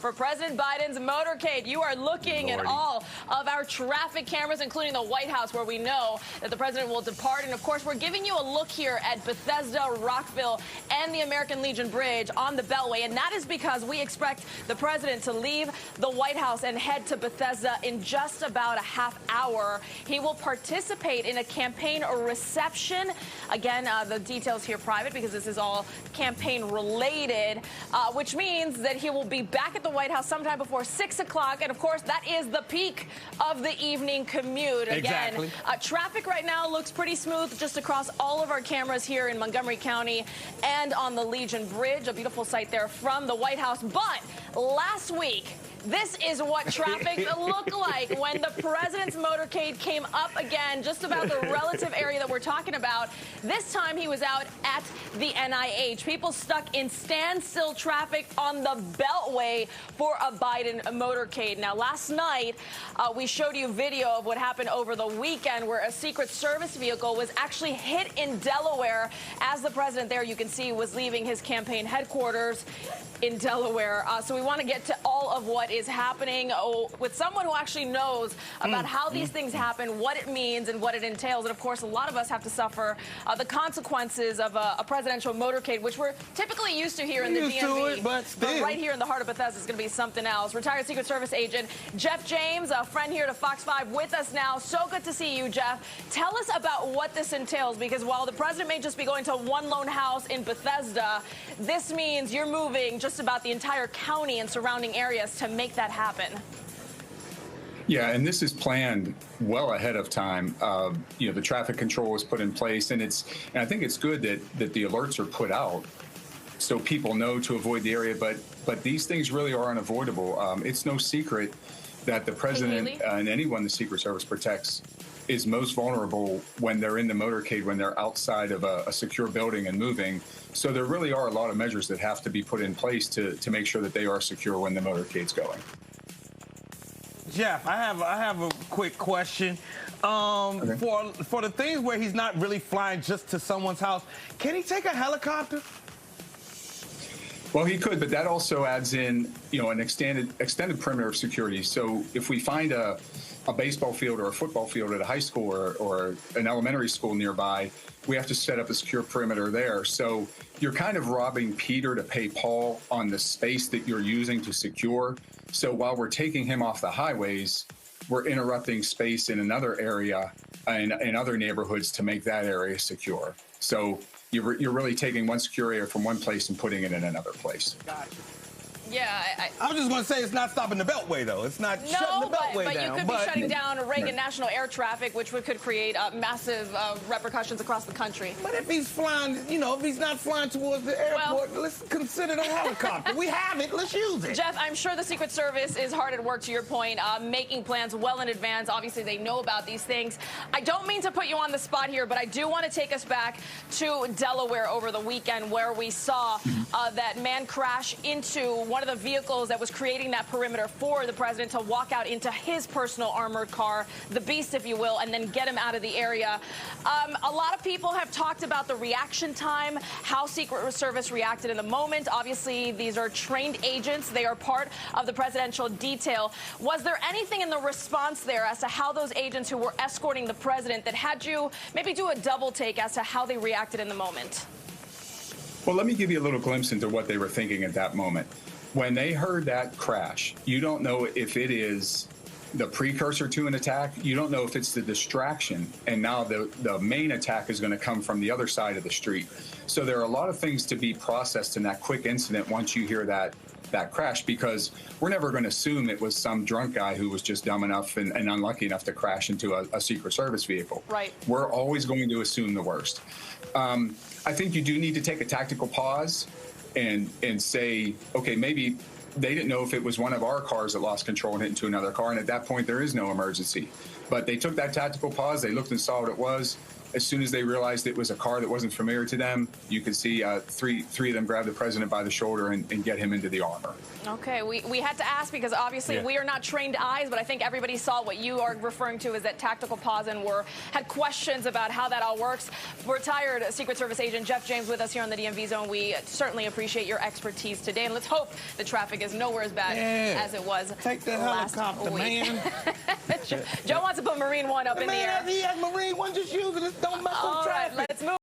for President Biden's motorcade. You are looking at all of our traffic cameras, including the White House, where we know that the president will depart. And, of course, we're giving you a look here at Bethesda, Rockville, and the American Legion Bridge on the Beltway. And that is because we expect the president to leave the White House and head to Bethesda in just about a half hour. He will participate in a campaign reception. Again, the details here private because this is all campaign related, which means that he will be back at the White House sometime before 6 o'clock. And, of course, that is the peak of the evening commute. Exactly. Again, traffic right now looks pretty smooth just across all of our cameras here in Montgomery County and on the Legion Bridge, a beautiful sight there from the White House. But last week, this is what traffic looked like when the president's motorcade came up again, just about the relative area that we're talking about. This time he was out at the NIH. People stuck in standstill traffic on the Beltway for a Biden motorcade. Now, last night, we showed you video of what happened over the weekend where a Secret Service vehicle was actually hit in Delaware as the president there, you can see, was leaving his campaign headquarters in Delaware. So we want to get to all of what is happening with someone who actually knows about how these things happen, what it means, and what it entails. And, of course, a lot of us have to suffer the consequences of a presidential motorcade, which we're typically used to here in the DMV. But right here in the heart of Bethesda is going to be something else. Retired Secret Service agent Jeff James, a friend here to Fox 5, with us now. So good to see you, Jeff. Tell us about what this entails, because while the president may just be going to one lone house in Bethesda, this means you're moving just about the entire county and surrounding areas to make that happen. Yeah, and this is planned well ahead of time. The traffic control was put in place, and I think it's good that the alerts are put out so people know to avoid the area. But these things really are unavoidable. It's no secret that the president and anyone the Secret Service protects is most vulnerable when they're in the motorcade, when they're outside of a secure building and moving. So there really are a lot of measures that have to be put in place to make sure that they are secure when the motorcade's going. Jeff, I have a quick question. Okay. For the things where he's not really flying just to someone's house, can he take a helicopter? Well, he could, but that also adds in, an extended perimeter of security. So if we find a baseball field or a football field at a high school or an elementary school nearby, we have to set up a secure perimeter there. So you're kind of robbing Peter to pay Paul on the space that you're using to secure. So while we're taking him off the highways, we're interrupting space in another area and in other neighborhoods to make that area secure. So you're really taking one secure area from one place and putting it in another place. Gotcha. Yeah, I was just going to say it's not stopping the Beltway, though. It's not shutting the Beltway down. But you could be shutting down Reagan National Air Traffic, which could create massive repercussions across the country. But if he's flying, if he's not flying towards the airport, let's consider the helicopter. We have it. Let's use it. Jeff, I'm sure the Secret Service is hard at work, to your point, making plans well in advance. Obviously, they know about these things. I don't mean to put you on the spot here, but I do want to take us back to Delaware over the weekend, where we saw that man crash into one of the vehicles that was creating that perimeter for the president to walk out into his personal armored car, the Beast, if you will, and then get him out of the area. A lot of people have talked about the reaction time, how Secret Service reacted in the moment. Obviously, these are trained agents. They are part of the presidential detail. Was there anything in the response there as to how those agents who were escorting the president that had you maybe do a double take as to how they reacted in the moment? Well, let me give you a little glimpse into what they were thinking at that moment. When they heard that crash, you don't know if it is the precursor to an attack. You don't know if it's the distraction, and now the main attack is going to come from the other side of the street. So there are a lot of things to be processed in that quick incident once you hear that crash, because we're never going to assume it was some drunk guy who was just dumb enough and unlucky enough to crash into a Secret Service vehicle. Right. We're always going to assume the worst. I think you do need to take a tactical pause and say, okay, maybe they didn't know if it was one of our cars that lost control and hit into another car, and at that point there is no emergency. But they took that tactical pause, they looked and saw what it was, As soon as they realized it was a car that wasn't familiar to them, you could see three of them grab the president by the shoulder and get him into the armor. Okay, we had to ask because obviously we are not trained eyes, but I think everybody saw what you are referring to as that tactical pause and had questions about how that all works. Retired Secret Service agent Jeff James with us here on the DMV Zone. We certainly appreciate your expertise today, and let's hope the traffic is nowhere as bad as it was Take the helicopter, man. Joe wants to put Marine One up in the air. Man, he has Marine One, just use it. Don't mess with traffic. All right, let's move.